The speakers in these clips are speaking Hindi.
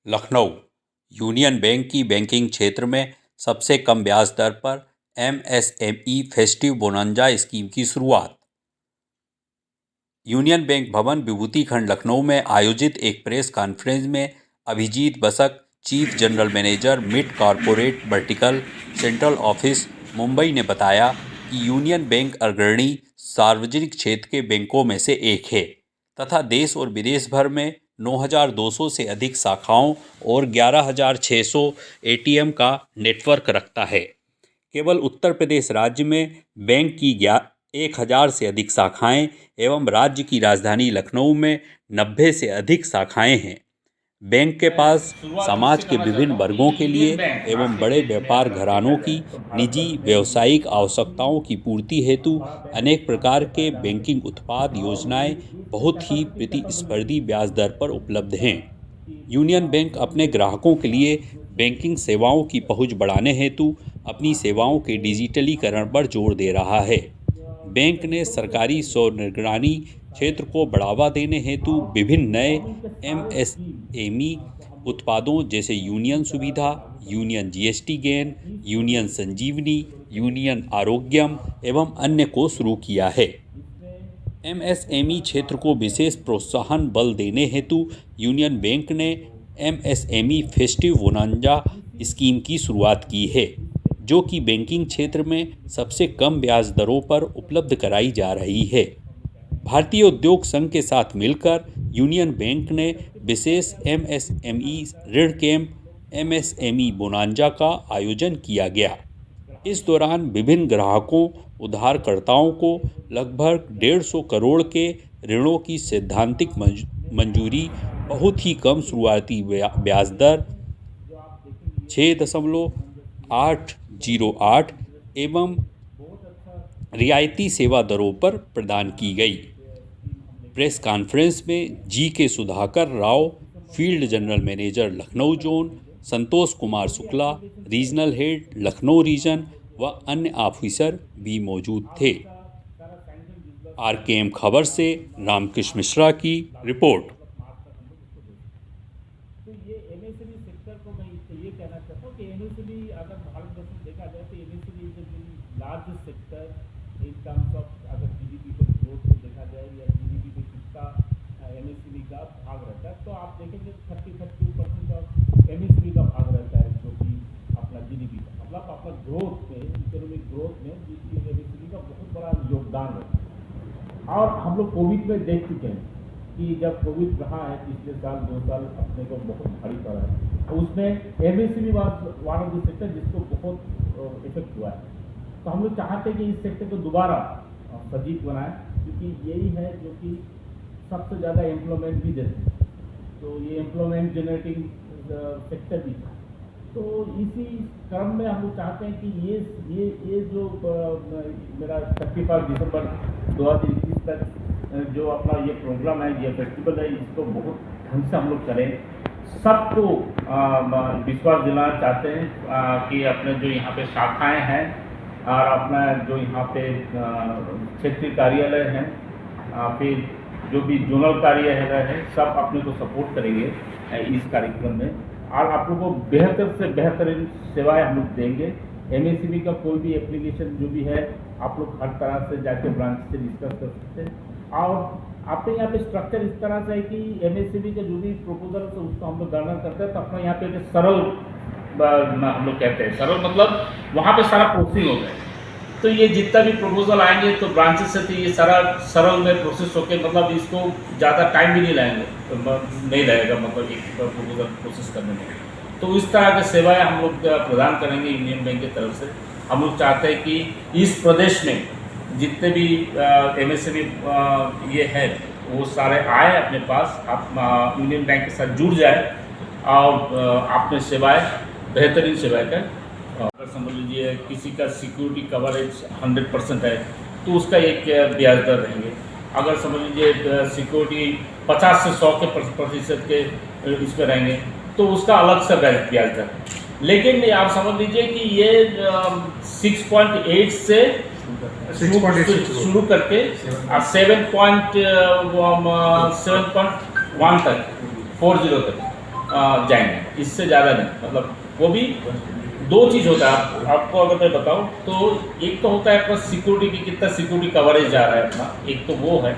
लखनऊ यूनियन बैंक की बैंकिंग क्षेत्र में सबसे कम ब्याज दर पर एमएसएमई फेस्टिव बोनंजा स्कीम की शुरुआत। यूनियन बैंक भवन विभूति खंड लखनऊ में आयोजित एक प्रेस कॉन्फ्रेंस में Abhijit Basak, chief general manager mid corporate vertical central office Mumbai ने बताया कि यूनियन बैंक अग्रणी सार्वजनिक क्षेत्र के बैंकों में से एक है तथा देश और विदेश भर में 9,200 से अधिक शाखाओं और 11,600 एटीएम का नेटवर्क रखता है। केवल उत्तर प्रदेश राज्य में बैंक की 1,000 से अधिक शाखाएं एवं राज्य की राजधानी लखनऊ में 90 से अधिक शाखाएं हैं। बैंक के पास समाज के विभिन्न वर्गों के लिए एवं बड़े व्यापार घरानों की निजी व्यावसायिक आवश्यकताओं की पूर्ति हेतु अनेक प्रकार के बैंकिंग उत्पाद योजनाएं बहुत ही प्रतिस्पर्धी ब्याज दर पर उपलब्ध हैं। यूनियन बैंक अपने ग्राहकों के लिए बैंकिंग सेवाओं की पहुंच बढ़ाने हेतु अपनी सेवाओं के डिजिटलीकरण पर जोर दे रहा है। बैंक ने सरकारी स्वनिगरानी क्षेत्र को बढ़ावा देने हेतु विभिन्न नए एमएसएमई उत्पादों जैसे यूनियन सुविधा, यूनियन जीएसटी गेन, यूनियन संजीवनी, यूनियन आरोग्यम एवं अन्य को शुरू किया है। एमएसएमई क्षेत्र को विशेष प्रोत्साहन बल देने हेतु यूनियन बैंक ने एमएसएमई फेस्टिव बोनंजा स्कीम की शुरुआत की है, जो कि बैंकिंग क्षेत्र में सबसे कम ब्याज दरों पर उपलब्ध कराई जा रही है। भारतीय उद्योग संघ के साथ मिलकर यूनियन बैंक ने विशेष एमएसएमई ऋण कैंप एमएसएमई बोनंजा का आयोजन किया गया। इस दौरान विभिन्न ग्राहकों उधारकर्ताओं को लगभग 150 करोड़ के ऋणों की सैद्धांतिक मंजूरी, बहुत ही कम शुरुआती ब्याज दर 6.808 एवं रियायती सेवा दरों पर प्रदान की गई। प्रेस कॉन्फ्रेंस में GK. Sudhakar Rao, field general manager Lucknow zone, Santosh Kumar Shukla, regional head Lucknow region व अन्य ऑफिसर भी मौजूद थे। आरकेएम खबर से रामकृष्ण मिश्रा की रिपोर्ट। तो ये एमएसएमई सेक्टर को मैं ये कहना चाहता हूँ कि एमएसएमई अगर भारतवर्ष में देखा जाए तो MSME is the largest sector in terms of अगर जीडीपी के ग्रोथ को देखा जाए या जीडीपी में कितना एमएसएमई का भाग रहता है, तो आप देखेंगे 32% ऑफ एमएसएमई का भाग रहता है, जो कि अपना जीडीपी का मतलब अपना ग्रोथ में, इकोनॉमिक ग्रोथ में एमएसएमई का बहुत बड़ा योगदान है। और हम लोग कोविड में देख चुके हैं कि जब कोविड रहा है पिछले साल 2 साल अपने को बहुत भारी पड़ा है, तो उसमें MSME one of the sector जिसको बहुत इफेक्ट हुआ है। तो हम लोग चाहते हैं कि इस सेक्टर को दोबारा सजीव बनाएं, क्योंकि यही है जो कि सबसे ज़्यादा एम्प्लॉयमेंट भी देते हैं, तो ये एम्प्लॉयमेंट जनरेटिंग सेक्टर भी है। तो इसी क्रम में हम लोग चाहते हैं कि ये जो मेरा 31 दिसंबर 2021 तक जो अपना ये प्रोग्राम है, ये फेस्टिवल है, इसको बहुत ढंग से हम लोग करें। सबको विश्वास दिलाना चाहते हैं कि अपने जो यहाँ पे शाखाएं हैं और अपना जो यहाँ पे क्षेत्रीय कार्यालय हैं, फिर जो भी जोनल कार्यालय है, सब अपने को सपोर्ट करेंगे इस कार्यक्रम में और आप लोगों को बेहतर से बेहतरीन सेवाएं हम लोग देंगे। एमएसएमई का कोई भी एप्लीकेशन जो भी है, आप लोग हर तरह से जाके ब्रांच से डिस्कस कर सकते हैं। और आपके यहाँ पे स्ट्रक्चर इस तरह से है कि एमएसएमई के जो भी प्रोपोजल है उसको हम लोग गणना करते हैं, तो अपना यहाँ पे सरल हम लोग कहते हैं, सरल मतलब वहाँ पे सारा प्रोसेसिंग होता है। तो ये जितना भी प्रपोजल आएंगे तो ब्रांचेस से तो ये सारा सरल में प्रोसेस होके, मतलब इसको ज़्यादा टाइम भी नहीं लगेगा मतलब एक प्रपोजल प्रोसेस करने में। तो इस तरह की सेवाएं हम लोग प्रदान करेंगे यूनियन बैंक की तरफ से। हम लोग चाहते हैं कि इस प्रदेश में जितने भी एमएसएमई ये है वो सारे आए अपने पास, आप यूनियन बैंक के साथ जुड़ जाए और आपने सेवाएं बेहतरीन सेवाएं करें। अगर समझ लीजिए किसी का सिक्योरिटी कवरेज 100% है तो उसका एक ब्याज दर रहेंगे। अगर समझ लीजिए सिक्योरिटी 50 से 100 के प्रतिशत के इसमें रहेंगे तो उसका अलग सा ब्याज दर। लेकिन आप समझ लीजिए कि ये 6.8 से शुरू करके 7.1 तक 40 तक जाएंगे, इससे ज़्यादा नहीं। मतलब वो भी दो चीज़ होता है। आपको अगर मैं बताऊं तो एक तो होता है आपका सिक्योरिटी की कितना सिक्योरिटी कवरेज जा रहा है अपना, एक तो वो है।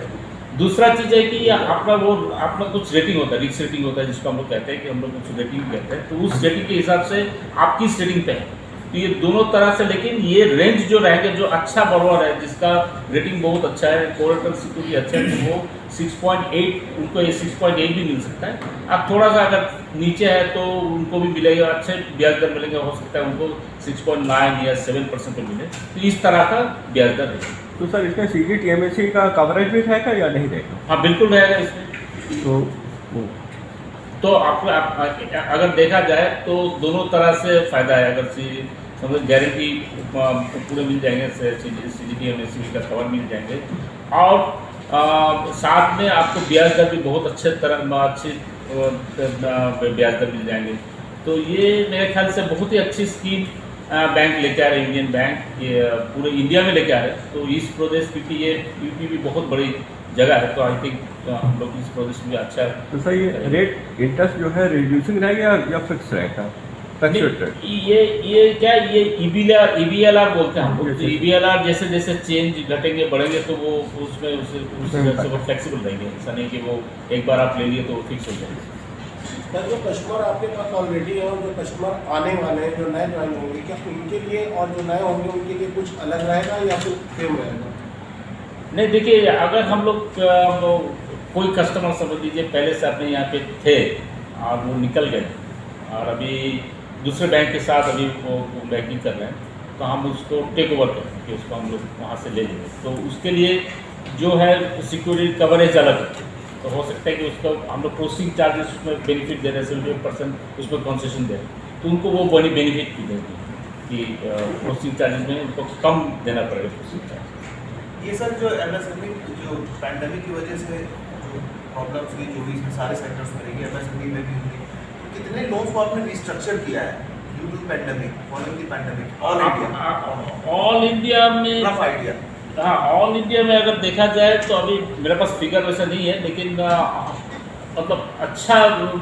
दूसरा चीज़ है कि अपना कुछ रेटिंग होता है, रिस्क रेटिंग होता है जिसको हम लोग कहते हैं कि हम लोग कुछ रेटिंग कहते हैं, तो उस रेटिंग के हिसाब से आप किस रेटिंग पे है। तो ये दोनों तरह से, लेकिन ये रेंज जो रहेंगे, जो अच्छा बॉरोवर है जिसका रेटिंग बहुत अच्छा है, कोलेटरल सिक्योरिटी अच्छा है, तो वो 6.8, उनको ये 6.8 भी मिल सकता है। अब थोड़ा सा अगर नीचे है तो उनको भी मिलेगा, अच्छे ब्याज दर मिलेंगे, हो सकता है उनको 6.9 या 7% पे मिले। तो इस तरह का ब्याज दर है। तो सर इसमें CGTMSE का कवरेज भी रहेगा या नहीं रहेगा? हाँ बिल्कुल रहेगा इसमें। तो आपको अगर देखा जाए तो दोनों तरह से फ़ायदा है। अगर समझो गारंटी पूरे मिल जाएंगे, CGTMSE का कवर मिल जाएंगे, और साथ में आपको ब्याज दर भी बहुत अच्छे ब्याज दर मिल जाएंगे। तो ये मेरे ख्याल से बहुत ही अच्छी स्कीम बैंक लेके आ रहे हैं, इंडियन बैंक ये पूरे इंडिया में लेके आ रहे हैं। तो ईस्ट प्रदेश, क्योंकि ये यूपी भी बहुत बड़ी जगह है, तो आई थिंक हम लोग ईस्ट प्रदेश में अच्छा है। तो सर ये रेट इंटरेस्ट जो है रिड्यूसिंग रहेगा या फिक्स रहेगा? ये क्या, ये EBLR बोलते हैं हम लोग। तो EBLR जैसे जैसे चेंज घटेंगे बढ़ेंगे तो वो उसमें उस हिसाब से वो फ्लेक्सिबल रहेंगे। ऐसा नहीं कि वो एक बार आप ले लिए तो फिक्स हो जाएगा। सर जो कस्टमर आपके पास ऑलरेडी है और जो कस्टमर आने वाले हैं, जो नए ज्वाइन होंगे, क्या उनके लिए और जो नए होंगे उनके लिए कुछ अलग रहेगा या फिर सेम रहेगा? नहीं देखिए, अगर हम लोग कोई कस्टमर समझ लीजिए पहले से अपने यहाँ पे थे और वो निकल गए और अभी दूसरे बैंक के साथ अभी वो बैंकिंग कर रहे हैं, तो हम उसको टेक ओवर करें कि उसको हम लोग वहाँ से ले लेंगे। तो उसके लिए जो है सिक्योरिटी कवरेज अलग है। तो हो सकता है कि उसको हम लोग प्रोसेसिंग चार्जेस उसमें बेनिफिट दे रहे हैं, 70% उसमें कंसेशन दे रहे हैं, तो उनको वो बड़ी बेनिफिट भी देंगे कि प्रोसेसिंग चार्जेस में उनको कम देना पड़ेगा प्रोसेसिंग चार्जेस। ये सर जो MSME जो पैंडेमिक की वजह से जो प्रॉब्लम्स हुई, जो भी इसमें सारे सेक्टर्स में रही, MSME में भी हुई, कितने लोन्स को आपने रिस्ट्रक्चर किया है due to pandemic, following the pandemic all India में? Rough idea. हाँ, ऑल इंडिया में अगर देखा जाए तो अभी मेरे पास फिगर वैसा नहीं है, लेकिन मतलब अच्छा हम लोग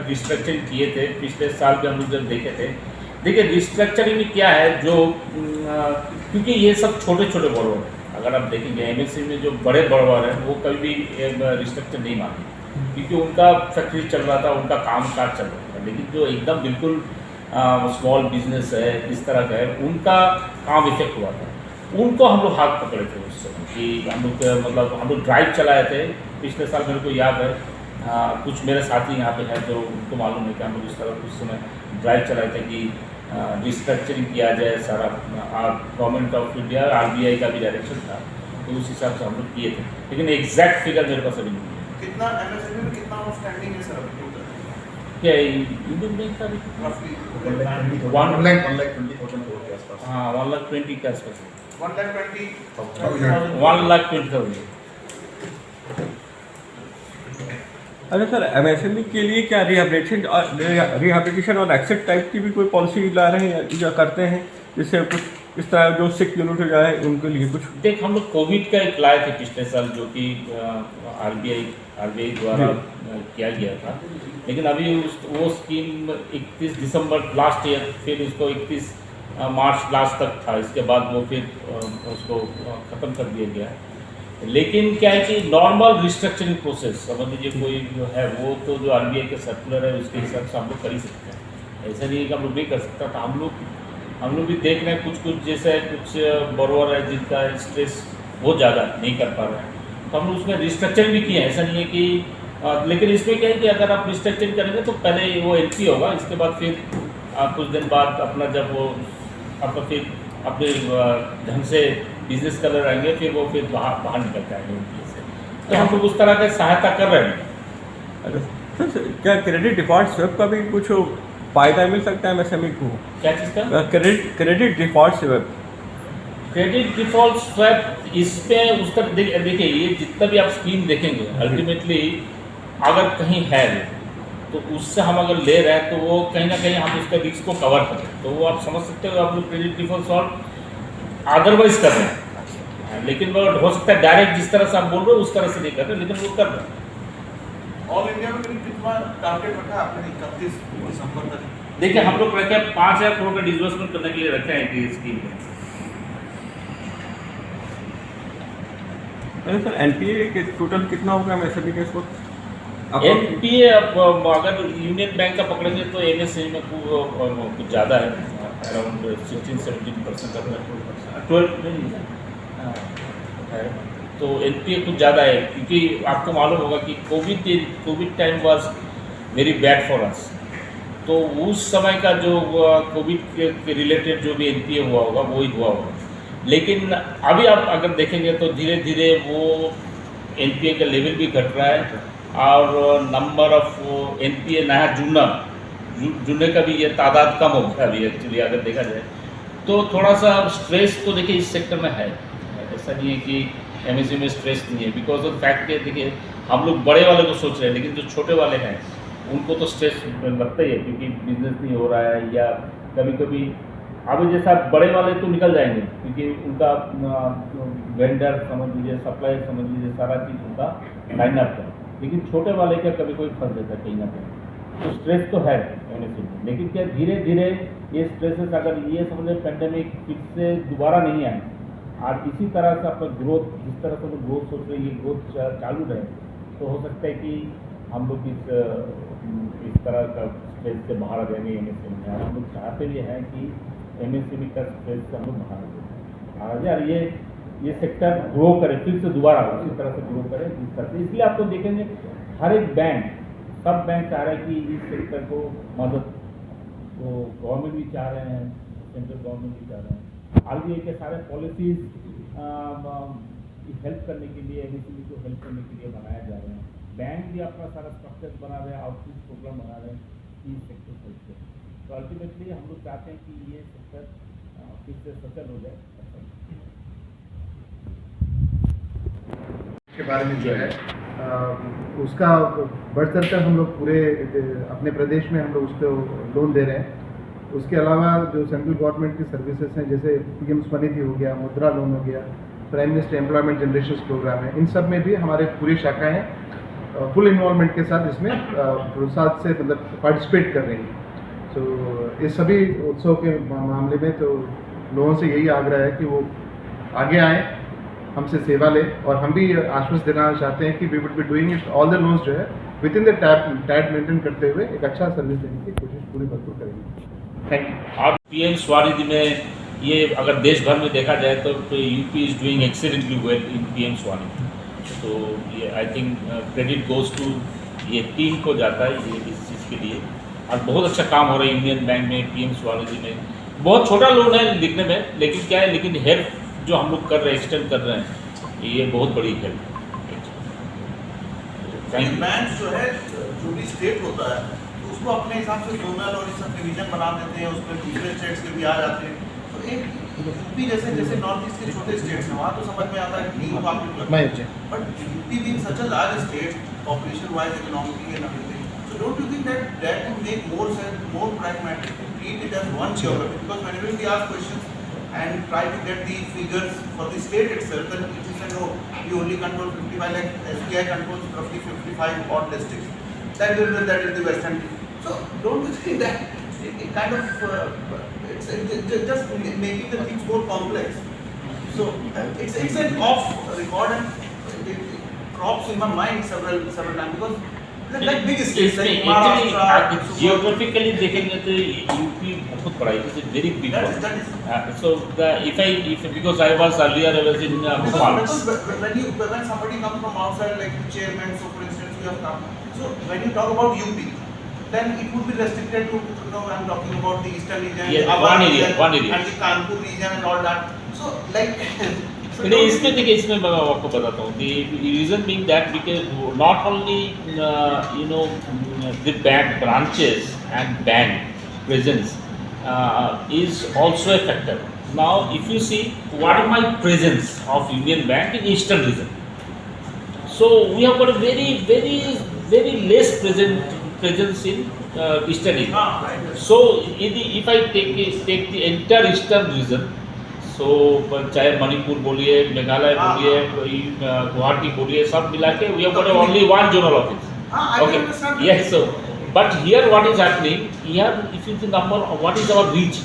रिस्ट्रक्चरिंग किए थे पिछले साल भी। हम लोग जब देखे थे, देखिए रिस्ट्रक्चरिंग में क्या है, जो क्योंकि ये सब छोटे छोटे बॉरोवर हैं। अगर आप देखेंगे MSME में जो बड़े बॉरोवर हैं वो कभी भी रिस्ट्रक्चर नहीं मांगे, क्योंकि उनका फैक्ट्री चल रहा था, उनका काम काज चल रहा था। लेकिन जो एकदम बिल्कुल स्मॉल बिजनेस है, इस तरह का है, उनका काम इफेक्ट हुआ था। उनको हम लोग हाथ पकड़े थे उस समय कि हम लोग मतलब हम लोग ड्राइव चलाए थे पिछले साल। मेरे को याद है कुछ मेरे साथी यहाँ पे हैं जो उनको मालूम है कि हम लोग इस तरह उस समय ड्राइव चलाए थे कि रिस्ट्रक्चरिंग किया जाए सारा। गवर्नमेंट ऑफ इंडिया RBI का भी डायरेक्शन था, तो उस हिसाब से हम लोग किए थे, लेकिन एग्जैक्ट फिगर मेरे पास अभी नहीं है। कितना MSME में कितना आउटस्टैंडिंग है सर अभी टोटल? क्या इंडियन बैंक का भी रफली 1,20,000 के आसपास। हाँ 1,20,000 के आसपास, 1,20,000। 1,20,000। अच्छा सर, MSME के लिए क्या रिहेबिलिटेशन और एक्सिट टाइप की भी कोई पॉलिसी ला रहे हैं या करते हैं, जिससे कुछ इस तरह जो सिक यूनिट हो जाए उनके लिए कुछ? देख, हम लोग कोविड का एक लाए थे पिछले साल, जो कि RBI द्वारा किया गया था। लेकिन अभी वो स्कीम 31 दिसंबर लास्ट ईयर, फिर उसको 31 मार्च लास्ट तक था। इसके बाद वो फिर उसको ख़त्म कर दिया गया। लेकिन क्या है कि नॉर्मल रिस्ट्रक्चरिंग प्रोसेस समझ लीजिए कोई जो है वो तो जो RBI के सर्कुलर है उसके हिसाब से हम लोग कर ही सकते हैं। ऐसा नहीं है कि हम लोग नहीं कर सकता। तो हम लोग भी देख रहे हैं कुछ जैसे कुछ बॉरोवर है जिनका स्ट्रेस बहुत ज़्यादा नहीं कर पा रहे हैं, तो हम लोग उसमें रिस्ट्रक्चरिंग भी किए हैं। ऐसा नहीं है कि लेकिन इसमें क्या है कि अगर आप रिस्ट्रक्चरिंग करेंगे तो पहले वो LC होगा, इसके बाद फिर कुछ दिन बाद अपना जब वो अपना फिर अपने ढंग से बिजनेस कर रहेंगे, फिर वो फिर बाहर निकल जाएंगे उनकी से। तो हम लोग उस तरह की सहायता कर रहे हैं। अच्छा सर, क्या क्रेडिट डिफॉल्ट स्वेप का भी कुछ फायदा मिल सकता है MSME को? क्या चीज़ का? Credit default swap. Credit default swap, इस पर उस तक देखिए, ये जितना भी आप स्कीम देखेंगे अल्टीमेटली अगर कहीं है तो उससे हम अगर ले रहे हैं तो वो कहीं ना कहीं हम उसका रिस्क को कवर करें। तो वो आप समझ सकते हो, आप लोग क्रेडिट डिफॉल्ट सॉल्व अदरवाइज कर रहे हैं, लेकिन वो हो सकता है डायरेक्ट जिस तरह से आप बोल रहे हो उस तरह से नहीं कर रहे, लेकिन वो कर रहे हैं। ऑल इंडिया में करीब कितना टारगेट रखा है आपने 31 दिसंबर तक? देखिए हम लोग रखे हैं 5,000 करोड़ का डिसबर्समेंट करने के लिए रखे हैं कि स्कीम में। अरे सर एनपीए के टोटल कितना होगा एमएसएमई के इस वक्त? एनपीए अगर यूनियन बैंक का पकड़ेंगे तो एमएसएमई में कुछ ज़्यादा है, अराउंड 16-17% का 12 है। तो एनपीए कुछ ज़्यादा है क्योंकि आपको मालूम होगा कि Covid time was very bad for us. तो उस समय का जो कोविड के रिलेटेड जो भी एनपीए हुआ होगा वो ही हुआ होगा। लेकिन अभी आप अगर देखेंगे तो धीरे धीरे वो एनपीए का लेवल भी घट रहा है और नंबर ऑफ एनपीए नया जुड़ने का भी ये तादाद कम हो गया अभी एक्चुअली अगर देखा जाए तो थोड़ा सा स्ट्रेस तो देखिए इस सेक्टर में है। ऐसा नहीं है कि एमएसएमई में स्ट्रेस नहीं है, बिकॉज ऑफ फैक्ट कि देखिए हम लोग बड़े वाले को सोच रहे हैं लेकिन जो छोटे वाले हैं उनको तो स्ट्रेस लगता ही है क्योंकि बिजनेस नहीं हो रहा है या कभी कभी अभी जैसा बड़े वाले तो निकल जाएंगे क्योंकि उनका वेंडर समझ लीजिए, सप्लायर समझ लीजिए, सारा चीज़ उनका लाइन अप है। लेकिन छोटे वाले क्या कभी कोई फंस देता है कहीं ना कहीं, तो स्ट्रेस तो है एमएसएमई में। लेकिन क्या धीरे धीरे ये स्ट्रेसेस अगर ये समझ लें पेंडेमिक फिर से दोबारा नहीं आए और इसी तरह से अपना ग्रोथ जिस तरह से लोग ग्रोथ सोच रहे हैं ये ग्रोथ चालू रहे तो हो सकता है कि हम लोग इस तरह का स्ट्रेस से बाहर आ जाएंगे एमएसएमई में। और हम लोग चाहते भी हैं कि एमएसएमई का स्ट्रेस से हम लोग बाहर आ जाए और ये सेक्टर ग्रो करे फिर से दोबारा उसी तरह से ग्रो करे जिस तरह से। इसलिए आप तो देखेंगे हर एक बैंक सब बैंक चाह रहे हैं कि इस सेक्टर को मदद, तो गवर्नमेंट भी चाह रहे हैं, सेंट्रल गवर्नमेंट भी चाह रहे हैं। आरबीआई के सारे पॉलिसीज हेल्प करने के लिए एमएसएमई को हेल्प करने के लिए बनाए जा रहे हैं। बैंक भी अपना सारा स्ट्रक्चर बना रहे हैं, आउटरीच प्रोग्राम बना रहे हैं कि इस सेक्टर को हेल्प करें। तो अल्टीमेटली हम लोग चाहते हैं कि ये सेक्टर फिर से सचल हो जाए। के बारे में जो है उसका बढ़ चढ़कर हम लोग पूरे अपने प्रदेश में हम लोग उसको लोन दे रहे हैं। उसके अलावा जो सेंट्रल गवर्नमेंट की सर्विसेज हैं जैसे पीएम स्वनिधि हो गया, मुद्रा लोन हो गया, prime minister employment generation programme है, इन सब में भी हमारे पूरी शाखाएं फुल इन्वॉल्वमेंट के साथ इसमें प्रोत्साहन से मतलब पार्टिसिपेट कर रही हैं। तो इस सभी उत्सव के मामले में तो लोगों से यही आग्रह है कि वो आगे आएँ, हमसे सेवा ले और हम भी आश्वस्त देना चाहते हैं कि we would be doing it all the loans जो है with in the tag maintain करते हुए एक अच्छा सर्विस देने की कोशिश पूरी भरपूर करेंगे। Thank you. आप पीएम स्वनिधि में ये अगर देश भर में देखा जाए तो UP is doing excellently well in PM Svanidhi. तो ये I think credit goes to ये टीम को जाता है ये इस चीज़ के लिए और बहुत अच्छा काम हो रहा है यूनियन बैंक में पीएम स्वनिधि में। बहुत छोटा लोन है दिखने में लेकिन क्या है लेकिन हेल्प जो हम लोग कर रहे हैं एक्सटेंड कर रहे हैं ये बहुत बड़ी हेल्प है। बैंक जो है जो भी स्टेट होता है तो उसको अपने हिसाब से जोनल और ये सब डिवीजन बना देते हैं, उसमें दूसरे स्टेट्स के भी आ जाते हैं। तो एक यूपी जैसे नॉर्थ ईस्ट के छोटे स्टेट्स हैं वहाँ तो समझ में आता है कि नहीं आपको, but UP being such a large state population wise economically and everything, so don't you think that would make more sense, more pragmatic to treat it as one geography? Because whenever we ask questions and try to get the figures for the state itself, then it is no, we only control 55, like SBI controls roughly 55 odd districts. That is the western. So don't you think that it kind of it's just making the things more complex? So it's an off record and it crops in my mind several times because like big states like Maharashtra. Geographically देखेंगे तो यूपी बहुत बड़ा है, it's a very big one. So if because I was earlier I was in Bhopal. When somebody comes from outside like the chairman, so for instance you have come. So when you talk about UP, then it would be restricted to I'm talking about the eastern region, one area, and the Kanpur region and all that. So like. नहीं इसमें देखिए इसमें मैं आपको बताता हूँ the reason being that because not only the bank branches and bank presence is also a factor. Now if you see what is my presence of Union Bank in eastern region, so we have got a very less presence in eastern region. So if I take the entire eastern region, सो चाहे मणिपुर बोलिए, मेघालय बोलिए, गुवाहाटी बोलिए, सब मिला के we have got only one zonal office I Okay. can understand. Yes. So, but here what is happening? Here, if you see number, what is our reach?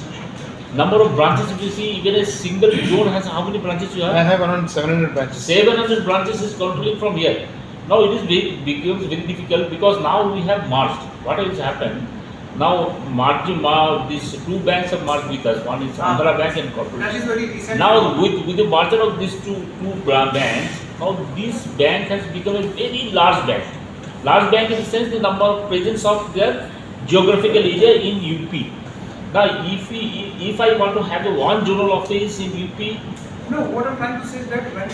Number of branches. If you see, even a single zone has how many branches you have? I have around 700 branches. 700 branches is controlling from here. Now it is becomes very difficult because now we have merged. What has happened? Now these two banks have merged with us. One is Andhra Bank and That Corporation. is very recent. Now with the merger of these two banks, now this bank has become a very large bank. Large bank in the sense the number of presence of their geographical area in UP. Now if I want to have a one zonal office in UP, No, what I'm trying to say is that when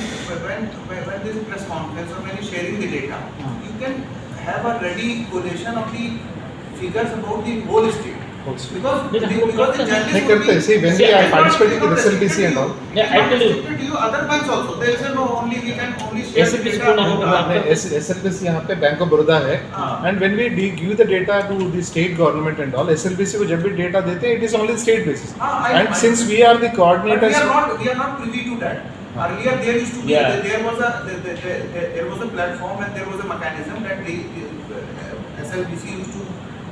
there is press conference or when you're sharing the data, you can have a ready collation of the figures about the whole state. Because the नहीं journalists नहीं would करते be- see when we are participating in SLBC and all. yeah, actually restricted to you other banks also. They say no, only we can only share the SLBC data. को नहीं SLBC यहाँ पे बैंक ऑफ बड़ौदा है हाँ. and when we give the data to the state government and all, SLBC को जब भी data देते हैं it is only state basis हाँ, and since we are the But coordinators. we are not privy to that. Earlier there used to be Yeah. there was a platform and there was a mechanism that the SLBC used to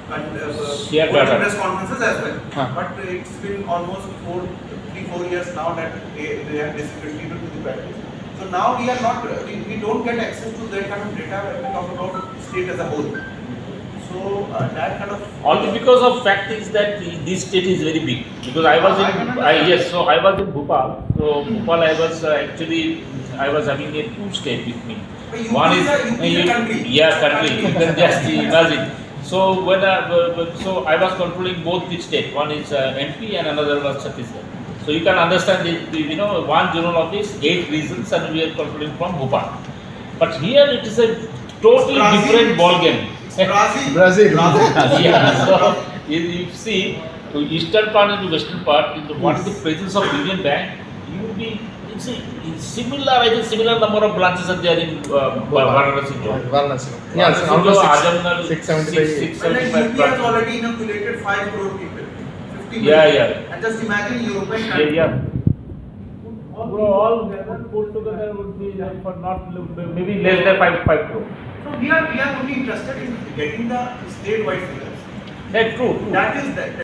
Share hold data. press conferences as well. Huh. But it's been almost 3-4 years now that they have discontinued to the practice. So now we are not we don't get access to that kind of data when we talk about state as a whole. So that kind of only because of fact is that this state is very big. Because I was I can in understand. yes, so I was in Bhopal. So Bhopal I was actually I was having a two state with me. But UP One is is a- UP is a country. yeah, country. You can just imagine. So when I was controlling both the state. One is MP and another was Chhattisgarh. So you can understand you know one zonal office, 8 regions, and we are controlling from Bhopal. But here it is a totally Brazil. different ball game. Brazil. Yeah, so you see, to eastern part and to western part, what is the presence of Union Bank? You will be, you see, similar, I think similar number of branches are there in Varanasi. Varanasi. Yeah, Yeah, so almost Azamgal, 675. But like 675 UP has branches. already inoculated 5 crore people. 50 Yeah, million. yeah. And just imagine European Yeah, country. yeah. All put together would be for not maybe less than 5 crore. So we are only interested in getting the statewide figures. That's true. That is that.